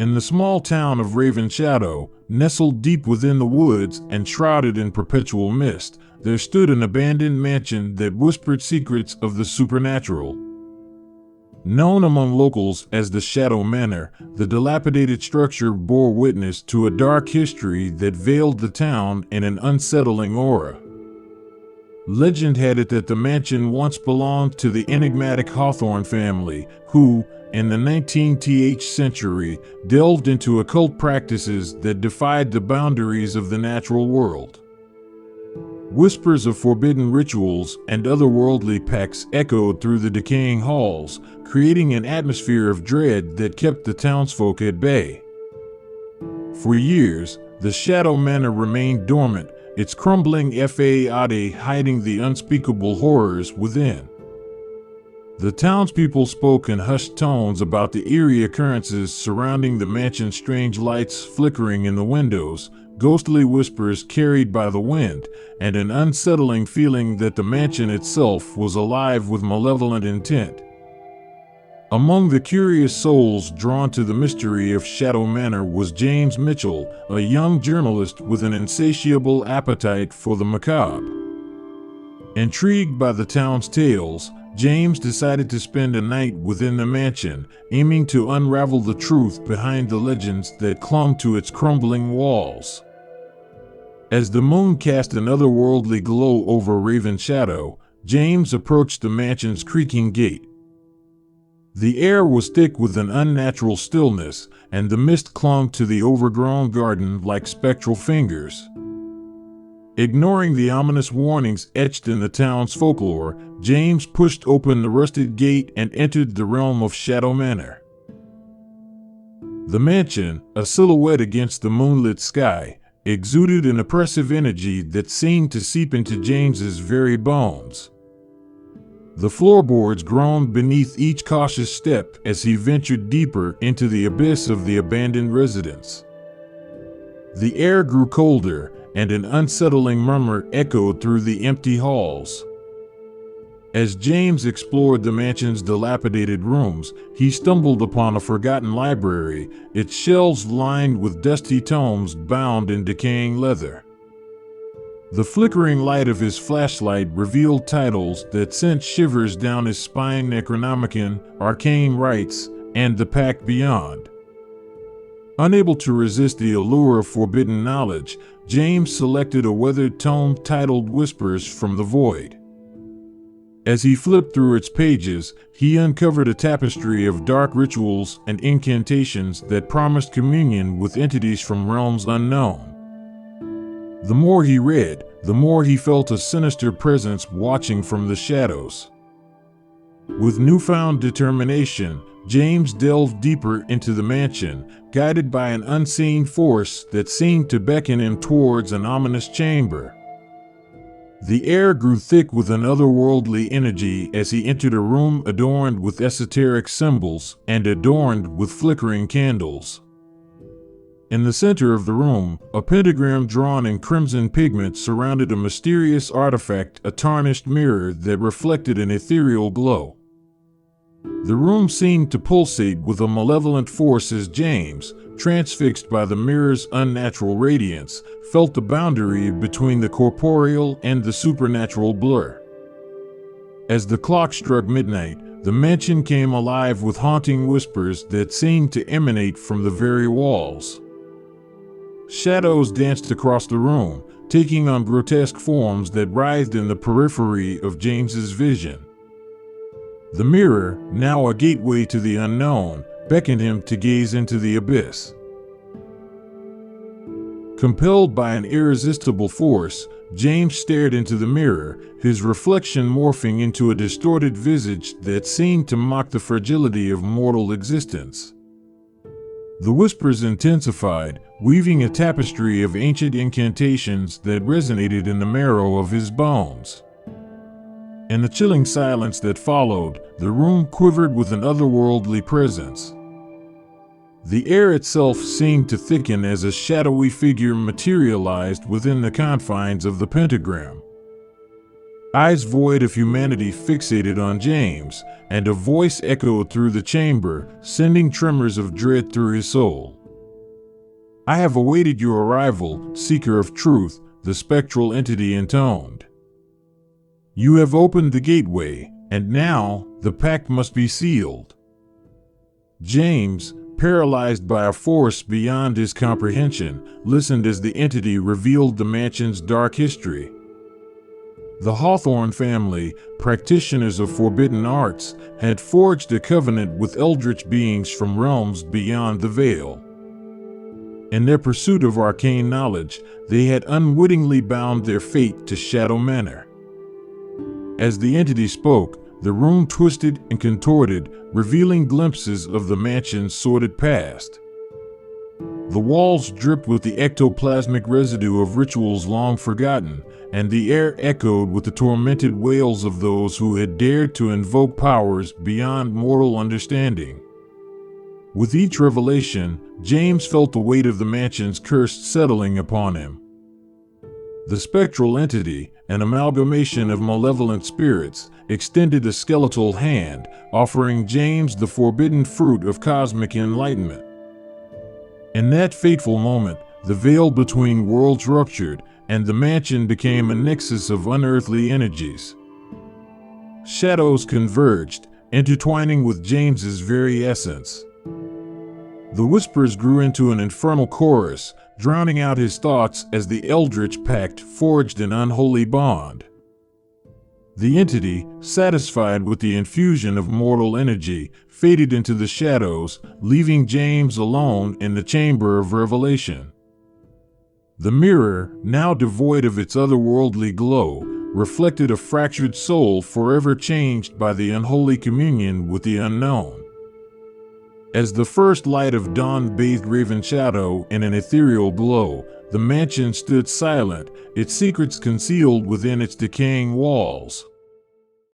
In the small town of Raven Shadow, nestled deep within the woods and shrouded in perpetual mist, there stood an abandoned mansion that whispered secrets of the supernatural. Known among locals as the Shadow Manor, the dilapidated structure bore witness to a dark history that veiled the town in an unsettling aura. Legend had it that the mansion once belonged to the enigmatic Hawthorne family, who, in the 19th century, delved into occult practices that defied the boundaries of the natural world. Whispers of forbidden rituals and otherworldly pacts echoed through the decaying halls, creating an atmosphere of dread that kept the townsfolk at bay. For years, the Shadow Manor remained dormant, its crumbling facade hiding the unspeakable horrors within. The townspeople spoke in hushed tones about the eerie occurrences surrounding the mansion's strange lights flickering in the windows, ghostly whispers carried by the wind, and an unsettling feeling that the mansion itself was alive with malevolent intent. Among the curious souls drawn to the mystery of Shadow Manor was James Mitchell, a young journalist with an insatiable appetite for the macabre. Intrigued by the town's tales, James decided to spend a night within the mansion, aiming to unravel the truth behind the legends that clung to its crumbling walls. As the moon cast an otherworldly glow over Raven Shadow, James approached the mansion's creaking gate. The air was thick with an unnatural stillness, and the mist clung to the overgrown garden like spectral fingers. Ignoring the ominous warnings etched in the town's folklore, James pushed open the rusted gate and entered the realm of Shadow Manor. The mansion, a silhouette against the moonlit sky, exuded an oppressive energy that seemed to seep into James's very bones. The floorboards groaned beneath each cautious step as he ventured deeper into the abyss of the abandoned residence. The air grew colder, and an unsettling murmur echoed through the empty halls. As James explored the mansion's dilapidated rooms, he stumbled upon a forgotten library, its shelves lined with dusty tomes bound in decaying leather. The flickering light of his flashlight revealed titles that sent shivers down his spine: Necronomicon, Arcane Rites, and The Pact Beyond. Unable to resist the allure of forbidden knowledge, James selected a weathered tome titled Whispers from the Void. As he flipped through its pages, he uncovered a tapestry of dark rituals and incantations that promised communion with entities from realms unknown. The more he read, the more he felt a sinister presence watching from the shadows. With newfound determination, James delved deeper into the mansion, guided by an unseen force that seemed to beckon him towards an ominous chamber. The air grew thick with an otherworldly energy as he entered a room adorned with esoteric symbols and adorned with flickering candles. In the center of the room, a pentagram drawn in crimson pigment surrounded a mysterious artifact, a tarnished mirror that reflected an ethereal glow. The room seemed to pulsate with a malevolent force as James, transfixed by the mirror's unnatural radiance, felt the boundary between the corporeal and the supernatural blur. As the clock struck midnight, the mansion came alive with haunting whispers that seemed to emanate from the very walls. Shadows danced across the room, taking on grotesque forms that writhed in the periphery of James's vision. The mirror, now a gateway to the unknown, beckoned him to gaze into the abyss. Compelled by an irresistible force, James stared into the mirror, his reflection morphing into a distorted visage that seemed to mock the fragility of mortal existence. The whispers intensified, weaving a tapestry of ancient incantations that resonated in the marrow of his bones. In the chilling silence that followed, the room quivered with an otherworldly presence. The air itself seemed to thicken as a shadowy figure materialized within the confines of the pentagram. eyes void of humanity fixated on James, and a voice echoed through the chamber, sending tremors of dread through his soul. "I have awaited your arrival, seeker of truth," the spectral entity intoned. "You have opened the gateway, and now the pact must be sealed." James, paralyzed by a force beyond his comprehension, listened as the entity revealed the mansion's dark history. The Hawthorne family, practitioners of forbidden arts, had forged a covenant with eldritch beings from realms beyond the veil. In their pursuit of arcane knowledge, they had unwittingly bound their fate to Shadow Manor. As the entity spoke, the room twisted and contorted, revealing glimpses of the mansion's sordid past. The walls dripped with the ectoplasmic residue of rituals long forgotten, and the air echoed with the tormented wails of those who had dared to invoke powers beyond mortal understanding. With each revelation, James felt the weight of the mansion's curse settling upon him. The spectral entity, an amalgamation of malevolent spirits, extended a skeletal hand, offering James the forbidden fruit of cosmic enlightenment. In that fateful moment, the veil between worlds ruptured, and the mansion became a nexus of unearthly energies. Shadows converged, intertwining with James's very essence. The whispers grew into an infernal chorus, drowning out his thoughts as the Eldritch Pact forged an unholy bond. The entity, satisfied with the infusion of mortal energy, faded into the shadows, leaving James alone in the Chamber of Revelation. The mirror, now devoid of its otherworldly glow, reflected a fractured soul forever changed by the unholy communion with the unknown. As the first light of dawn bathed Raven Shadow in an ethereal glow, the mansion stood silent, its secrets concealed within its decaying walls.